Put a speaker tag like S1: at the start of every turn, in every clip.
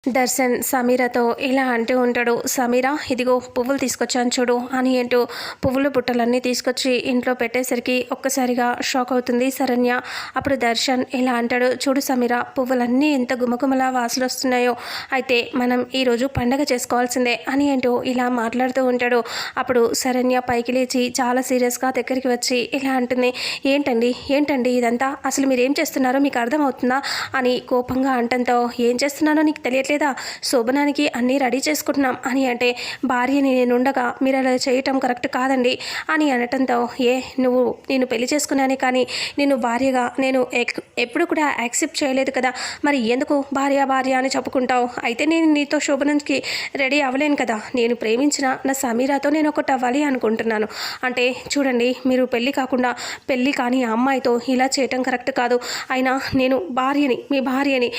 S1: దర్శన్ సమీరతో ఇలా అంటూ ఉంటాడు. సమీర, ఇదిగో పువ్వులు తీసుకొచ్చాను చూడు అని అంటూ పువ్వుల బుట్టలన్నీ తీసుకొచ్చి ఇంట్లో పెట్టేసరికి ఒక్కసారిగా షాక్ అవుతుంది శరణ్య. అప్పుడు దర్శన్ ఇలా అంటాడు, చూడు సమీర, పువ్వులన్నీ ఎంత గుమగుమలా వాసలు వస్తున్నాయో, అయితే మనం ఈరోజు పండగ చేసుకోవాల్సిందే అని అంటూ ఇలా మాట్లాడుతూ ఉంటాడు. అప్పుడు శరణ్య పైకి లేచి చాలా సీరియస్గా దగ్గరికి వచ్చి ఇలా అంటుంది, ఏంటండి ఇదంతా, అసలు మీరేం చేస్తున్నారో మీకు అర్థమవుతుందా అని కోపంగా అంటంతో, ఏం చేస్తున్నానో నీకు తెలియట్లేదు లేదా, శోభనానికి అన్నీ రెడీ చేసుకుంటున్నాం అని అంటే, భార్యని నేనుండగా మీరు అలా చేయటం కరెక్ట్ కాదండి అని అనటంతో, నేను పెళ్లి చేసుకున్నానే కానీ నేను భార్యగా నేను ఎప్పుడు కూడా యాక్సెప్ట్ చేయలేదు కదా, మరి ఎందుకు భార్య అని చెప్పుకుంటావు? అయితే నేను నీతో శోభనానికి రెడీ అవ్వలేను కదా, నేను ప్రేమించిన నా సమీరాతో నేను ఒకటి అవ్వాలి అనుకుంటున్నాను. అంటే చూడండి, మీరు పెళ్ళి కాకుండా పెళ్ళి కానీ ఆ అమ్మాయితో ఇలా చేయటం కరెక్ట్ కాదు. అయినా నేను మీ భార్యని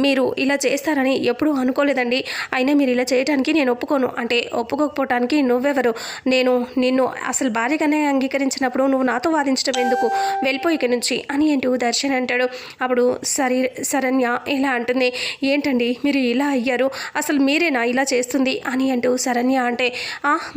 S1: మీరు ఇలా చేస్తారని ఎప్పుడూ అనుకోలేదండి. అయినా మీరు ఇలా చేయడానికి నేను ఒప్పుకోను. అంటే ఒప్పుకోకపోవటానికి నువ్వెవరు? నేను నిన్ను అసలు భార్యగానే అంగీకరించినప్పుడు నువ్వు నాతో వాదించడం ఎందుకు? వెళ్ళిపోయి ఇక్కడి నుంచి అని అంటూ దర్శన్ అంటాడు. అప్పుడు శరణ్య ఇలా అంటుంది, ఏంటండి మీరు ఇలా అయ్యారు, అసలు మీరేనా ఇలా చేస్తుంది అని అంటూ శరణ్య అంటే,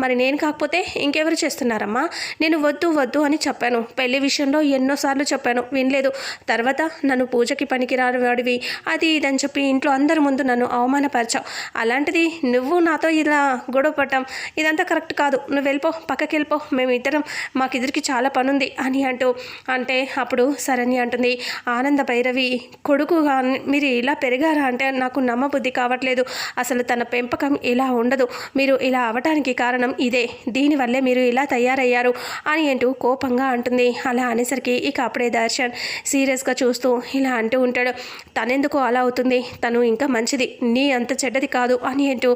S1: మరి నేను కాకపోతే ఇంకెవరు చేస్తున్నారమ్మా? నేను వద్దు అని చెప్పాను. పెళ్లి విషయంలో ఎన్నోసార్లు చెప్పాను, వినలేదు. తర్వాత నన్ను పూజకి పనికిరాని వాడివి అది ఇదని చెప్పి ఇంట్లో అందరి ముందు నన్ను అవమానపరచావు. అలాంటిది నువ్వు నాతో ఇలా గొడవ పడ్డాం, ఇదంతా కరెక్ట్ కాదు. నువ్వు వెళ్ళిపో, పక్కకి వెళ్ళిపో, మేమిద్దరం మాకిద్దరికి చాలా పనుంది అని అంటే అప్పుడు శరణ్య అంటుంది, ఆనంద భైరవి కొడుకుగా మీరు ఇలా పెరిగారా అంటే నాకు నమ్మబుద్ధి కావట్లేదు. అసలు తన పెంపకం ఇలా ఉండదు. మీరు ఇలా అవటానికి కారణం ఇదే, దీనివల్లే మీరు ఇలా తయారయ్యారు అని అంటూ కోపంగా అంటుంది. అలా అనేసరికి ఇక అప్పుడే దర్శన్ సీరియస్గా చూస్తూ ఇలా అంటూ ఉంటాడు, తనెందుకు అలా అవుతుంది, తను ఇంకా మంచిది, నీ అంత చెడ్డది కాదు అని అంటూ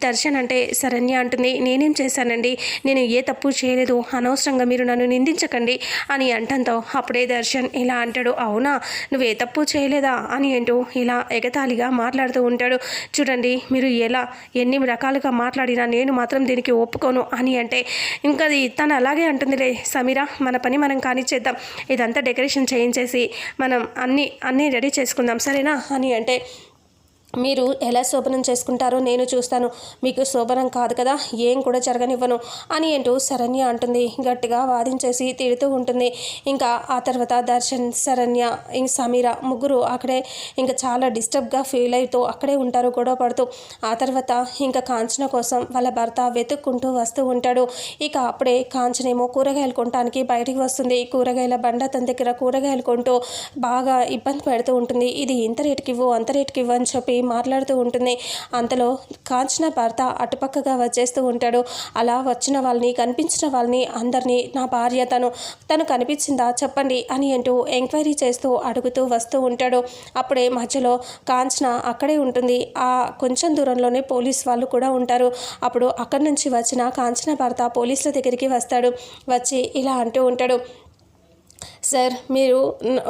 S1: దర్శన్ అంటే శరణ్య అంటుంది, నేనేం చేశానండి, నేను ఏ తప్పు చేయలేదు, అనవసరంగా మీరు నన్ను నిందించకండి అని అంటంతో అప్పుడే దర్శన్ ఇలా అంటాడు, అవునా నువ్వు ఏ తప్పు చేయలేదా అని అంటూ ఇలా ఎగతాళిగా మాట్లాడుతూ ఉంటాడు. చూడండి, మీరు ఎన్ని రకాలుగా మాట్లాడినా నేను మాత్రం దీనికి ఒప్పుకోను అని అంటే, ఇంకా తను అలాగే అంటుందిలే సమీర, మన పని మనం కానిచ్చేద్దాం, ఇదంతా డెకరేషన్ చేయించేసి మనం అన్నీ రెడీ చేసుకుందాం సరేనా అని అంటే, మీరు ఎలా శోభనం చేసుకుంటారో నేను చూస్తాను, మీకు శోభనం కాదు కదా, ఏం కూడా జరగనివ్వను అని అంటూ శరణ్య అంటుంది. గట్టిగా వాదించేసి తిడుతూ ఉంటుంది. ఇంకా ఆ తర్వాత దర్శన్, శరణ్య, సమీర ముగ్గురు అక్కడే ఇంకా చాలా డిస్టర్బ్గా ఫీల్ అవుతూ అక్కడే ఉంటారు గొడవ పడుతూ. ఆ తర్వాత ఇంకా కాంచన కోసం వాళ్ళ భర్త వెతుక్కుంటూ వస్తూ ఉంటాడు. ఇక అప్పుడే కాంచనేమో కూరగాయలు కొనడానికి బయటికి వస్తుంది. కూరగాయల బండ తన దగ్గర కూరగాయలు కొంటూ బాగా ఇబ్బంది పెడుతూ ఉంటుంది. ఇది ఇంత రేటుకి ఇవ్వు అంత రేటుకి ఇవ్వు అని చెప్పి మాట్లాడుతూ ఉంటుంది. అంతలో కాంచన భర్త అటుపక్కగా వచ్చేస్తూ ఉంటాడు. అలా వచ్చిన వాళ్ళని, కనిపించిన వాళ్ళని అందరినీ, నా భార్య తను కనిపించిందా చెప్పండి అని అంటూ ఎంక్వైరీ చేస్తూ అడుగుతూ వస్తూ ఉంటాడు. అప్పుడే మధ్యలో కాంచన అక్కడే ఉంటుంది. ఆ కొంచెం దూరంలోనే పోలీస్ వాళ్ళు కూడా ఉంటారు. అప్పుడు అక్కడి నుంచి వచ్చిన కాంచన భర్త పోలీసుల దగ్గరికి వస్తాడు. వచ్చి ఇలా అంటూ ఉంటాడు, సార్ మీరు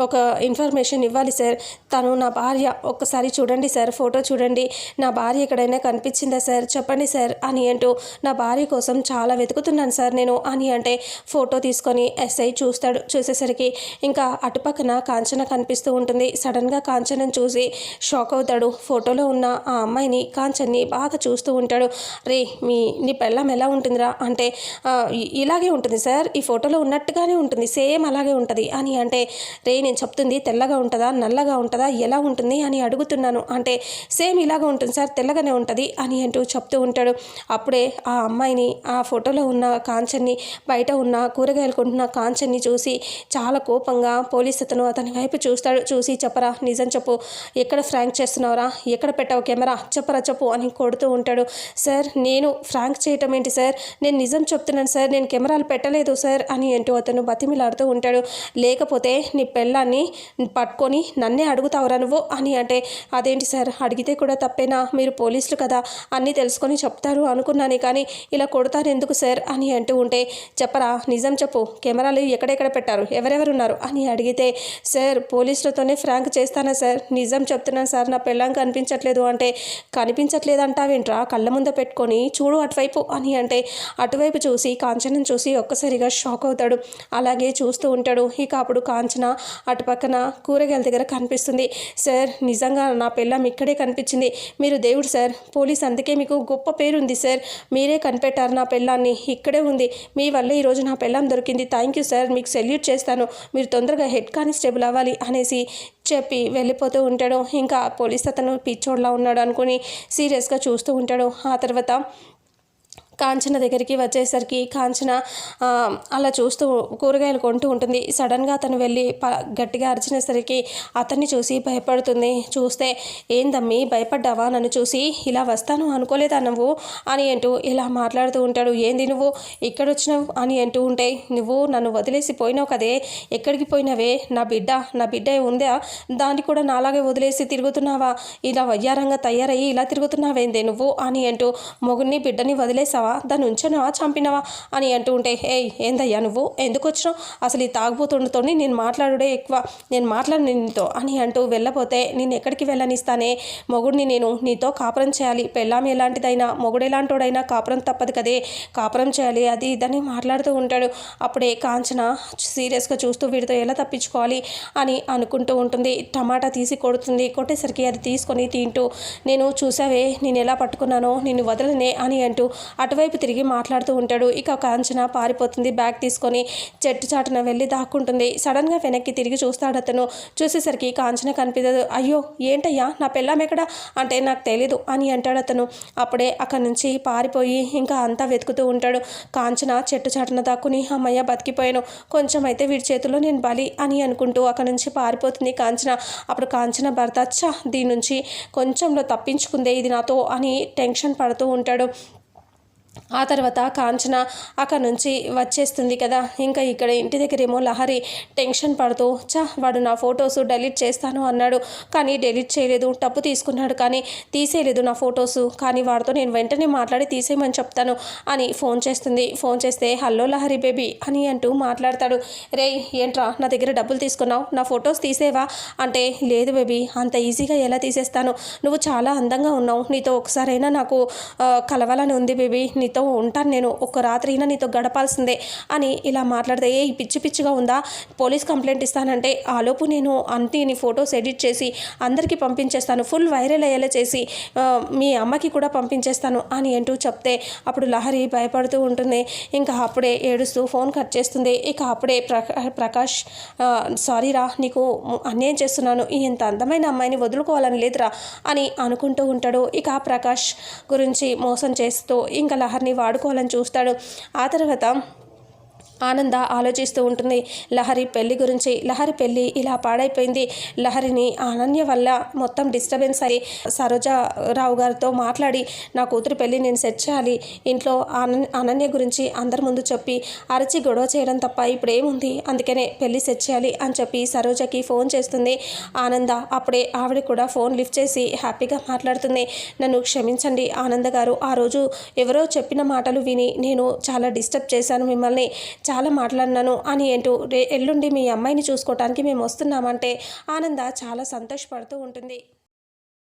S1: ఒక ఇన్ఫర్మేషన్ ఇవ్వాలి సార్, తను నా భార్య, ఒక్కసారి చూడండి సార్, ఫోటో చూడండి, నా భార్య ఎక్కడైనా కనిపించిందా సార్ చెప్పండి సార్ అని అంటూ, నా భార్య కోసం చాలా వెతుకుతున్నాను సార్ నేను అని అంటే ఫోటో తీసుకొని ఎస్ఐ చూస్తాడు. చూసేసరికి ఇంకా అటుపక్కన కాంచన కనిపిస్తూ ఉంటుంది. సడన్గా కాంచనను చూసి షాక్ అవుతాడు. ఫోటోలో ఉన్న ఆ అమ్మాయిని, కాంచన్ని బాగా చూస్తూ ఉంటాడు. నీ పెళ్ళం ఎలా ఉంటుందిరా అంటే, ఇలాగే ఉంటుంది సార్, ఈ ఫోటోలో ఉన్నట్టుగానే ఉంటుంది, సేమ్ అలాగే ఉంటుంది అని అంటే, నేను చెప్తుంది తెల్లగా ఉంటుందా నల్లగా ఉంటుందా ఎలా ఉంటుంది అని అడుగుతున్నాను అంటే, సేమ్ ఇలాగా ఉంటుంది సార్, తెల్లగానే ఉంటుంది అని అంటూ చెప్తూ ఉంటాడు. అప్పుడే ఆ అమ్మాయిని, ఆ ఫోటోలో ఉన్న కాంచన్ని, బయట ఉన్న కూరగాయలు కొంటున్న కాంచన్ని చూసి చాలా కోపంగా పోలీస్ అతని వైపు చూస్తాడు. చూసి, చెప్పరా నిజం చెప్పు, ఎక్కడ ఫ్రాంక్ చేస్తున్నావురా, ఎక్కడ పెట్టావు కెమెరా, చెప్పు అని కొడుతూ ఉంటాడు. సార్ నేను ఫ్రాంక్ చేయటం ఏంటి సార్, నేను నిజం చెప్తున్నాను సార్, నేను కెమెరాలు పెట్టలేదు సార్ అని అంటూ అతను బతిమిలాడుతూ ఉంటాడు. లేకపోతే నీ పెళ్ళాన్ని పట్టుకొని నన్నే అడుగుతావురా నువ్వు అని అంటే, అదేంటి సార్ అడిగితే కూడా తప్పేనా, మీరు పోలీసులు కదా అన్నీ తెలుసుకొని చెప్తారు అనుకున్నాను, కానీ ఇలా కొడతారు ఎందుకు సార్ అని అంటూ ఉంటే, చెప్పరా నిజం చెప్పు, కెమెరాలు ఎక్కడెక్కడ పెట్టారు, ఎవరెవరున్నారు అని అడిగితే, సార్ పోలీసులతోనే ఫ్రాంక్ చేస్తానా సార్, నిజం చెప్తున్నాను సార్, నా పెళ్ళాం కనిపించట్లేదు అంటే, కనిపించట్లేదంటావేంట్రా, కళ్ళ ముందు పెట్టుకొని చూడు అటువైపు అని అంటే, అటువైపు చూసి కాంచనం చూసి ఒక్కసారిగా షాక్ అవుతాడు. అలాగే చూస్తూ ఉంటాడు. ఇక ఇక అప్పుడు కాంచన అటు పక్కన కూరగాయల దగ్గర కనిపిస్తుంది. సార్ నిజంగా నా పెళ్ళాం ఇక్కడే కనిపించింది. మీరు దేవుడు సార్, పోలీస్ అందుకే మీకు గొప్ప పేరుంది సార్. మీరే కనిపెట్టారు నా పెళ్ళాన్ని, ఇక్కడే ఉంది. మీ వల్ల ఈరోజు నా పెళ్ళాం దొరికింది. థ్యాంక్ యూ సార్, మీకు సెల్యూట్ చేస్తాను. మీరు తొందరగా హెడ్ కానిస్టేబుల్ అవ్వాలి అనేసి చెప్పి వెళ్ళిపోతూ ఉంటాడు. ఇంకా పోలీస్ అతను పిచ్చోడ్లా ఉన్నాడు అనుకుని సీరియస్గా చూస్తూ ఉంటాడు. ఆ తర్వాత కాంచన దగ్గరికి వచ్చేసరికి కాంచన అలా చూస్తూ కూరగాయలు కొంటూ ఉంటుంది. సడన్గా అతను వెళ్ళి గట్టిగా అరిచినేసరికి అతన్ని చూసి భయపడుతుంది. చూస్తే ఏందమ్మి భయపడ్డావా నన్ను చూసి? ఇలా వస్తాను అనుకోలేదా నువ్వు అని అంటూ ఇలా మాట్లాడుతూ ఉంటాడు. ఏంది నువ్వు ఇక్కడ వచ్చినావు అని అంటూ ఉంటే, నువ్వు నన్ను వదిలేసి పోయినావు కదే, ఎక్కడికి పోయినావే? నా బిడ్డ ఉందా? దాన్ని కూడా నాలాగే వదిలేసి తిరుగుతున్నావా? ఇలా వయ్యారంగా తయారయ్యి ఇలా తిరుగుతున్నావేందే నువ్వు అని అంటూ, మొగుడిని బిడ్డని వదిలేసావా? దాన్ని ఉంచనవా చంపినవా అని అంటూ ఉంటే, ఏయ్ ఏందయ్యా నువ్వు ఎందుకు వచ్చినావు? అసలు ఈ తాగుబోతుండతో నేను మాట్లాడుడే ఎక్కువ, నేను మాట్లాడు నీతో అని అంటూ వెళ్ళపోతే, నేను ఎక్కడికి వెళ్ళనిస్తానే? మొగుడిని నేను నీతో కాపురం చేయాలి, పెళ్ళాం ఎలాంటిదైనా మొగుడు ఎలాంటోడైనా కాపురం తప్పదు కదే, కాపురం చేయాలి అది ఇదని మాట్లాడుతూ ఉంటాడు. అప్పుడే కాంచన సీరియస్గా చూస్తూ వీడితో ఎలా తప్పించుకోవాలి అని అనుకుంటూ ఉంటుంది. టమాటా తీసి కొడుతుంది. కొట్టేసరికి అది తీసుకొని తింటూ, నేను చూసావే నేను ఎలా పట్టుకున్నానో, నిన్ను వదలనే అని అంటూ అటువైపు తిరిగి మాట్లాడుతూ ఉంటాడు. ఇక కాంచన పారిపోతుంది. బ్యాగ్ తీసుకొని చెట్టు చాటున వెళ్ళి దాక్కుంటుంది. సడన్గా వెనక్కి తిరిగి చూస్తాడు అతను. చూసేసరికి కాంచన కనిపించదు. అయ్యో ఏంటయ్యా నా పెళ్ళాం ఎక్కడ అంటే, నాకు తెలీదు అని అంటాడు అతను. అప్పుడే అక్కడి నుంచి పారిపోయి ఇంకా అంతా వెతుకుతూ ఉంటాడు. కాంచన చెట్టు చాటున దాక్కుని, అమ్మయ్య బతికిపోయాను, కొంచెం అయితే వీడి చేతిలో నేను బలి అని అనుకుంటూ అక్కడి నుంచి పారిపోతుంది కాంచన. అప్పుడు కాంచన భర్త దీని నుంచి కొంచెంలో తప్పించుకుందే ఇది నాతో అని టెన్షన్ పడుతూ ఉంటాడు. ఆ తర్వాత కాంచన అక్కడి నుంచి వచ్చేస్తుంది కదా. ఇంకా ఇక్కడ ఇంటి దగ్గరేమో లహరి టెన్షన్ పడుతూ, వాడు నా ఫొటోస్ డెలీట్ చేస్తాను అన్నాడు, కానీ డెలీట్ చేయలేదు. డబ్బు తీసుకున్నాడు కానీ తీసేయలేదు నా ఫొటోస్, కానీ వాడితో నేను వెంటనే మాట్లాడి తీసేయమని చెప్తాను అని ఫోన్ చేస్తుంది. ఫోన్ చేస్తే, హలో లహరి బేబీ అని అంటూ మాట్లాడతాడు. రేయ్ ఏంట్రా నా దగ్గర డబ్బులు తీసుకున్నావు, నా ఫొటోస్ తీసేవా అంటే, లేదు బేబీ అంత ఈజీగా ఎలా తీసేస్తాను, నువ్వు చాలా అందంగా ఉన్నావు, నీతో ఒకసారైనా నాకు కలవాలని ఉంది బేబీ, నీతో ఉంటాను, నేను ఒక రాత్రి అయినా నీతో గడపాల్సిందే అని ఇలా మాట్లాడితే, ఏ పిచ్చిగా ఉందా, పోలీస్ కంప్లైంట్ ఇస్తానంటే ఆలోపు నేను నీ ఫొటోస్ ఎడిట్ చేసి అందరికీ పంపించేస్తాను, ఫుల్ వైరల్ అయ్యేలా చేసి మీ అమ్మకి కూడా పంపించేస్తాను అని అంటూ చెప్తే, అప్పుడు లహరి భయపడుతూ ఉంటుంది. ఇంకా అప్పుడే ఏడుస్తూ ఫోన్ కట్ చేస్తుంది. ఇక అప్పుడే ప్రకాష్ సారీరా నీకు అన్యాయం చేస్తున్నాను, ఇంత అందమైన అమ్మాయిని వదులుకోవాలని లేదురా అని అనుకుంటూ ఉంటాడు. ఇక ప్రకాష్ గురించి మోసం చేస్తూ ఇంకా లహరిని వాడుకోవాలని చూస్తాడు. ఆ తర్వాత ఆనంద ఆలోచిస్తూ ఉంటుంది లహరి పెళ్లి గురించి. లహరి పెళ్లి ఇలా పాడైపోయింది, లహరిని అనన్య వల్ల మొత్తం డిస్టర్బెన్స్ అయ్యి సరోజారావు గారితో మాట్లాడి నా కూతురు పెళ్లి నేను సెట్ చేయాలి, ఇంట్లో అనన్య గురించి అందరి ముందు చెప్పి అరచి గొడవ చేయడం తప్ప ఇప్పుడు ఏముంది, అందుకనే పెళ్లి సెట్ చేయాలి అని చెప్పి సరోజకి ఫోన్ చేస్తుంది ఆనంద. అప్పుడే ఆవిడ కూడా ఫోన్ లిఫ్ట్ చేసి హ్యాపీగా మాట్లాడుతుంది. నన్ను క్షమించండి ఆనంద గారు, ఆ రోజు ఎవరో చెప్పిన మాటలు విని నేను చాలా డిస్టర్బ్ చేశాను, మిమ్మల్ని చాలా మాట్లాడినాను అని అంటూ ఎల్లుండి మీ అమ్మాయిని చూసుకోవటానికి మేము వస్తున్నామంటే ఆనంద చాలా సంతోషపడుతూ ఉంటుంది.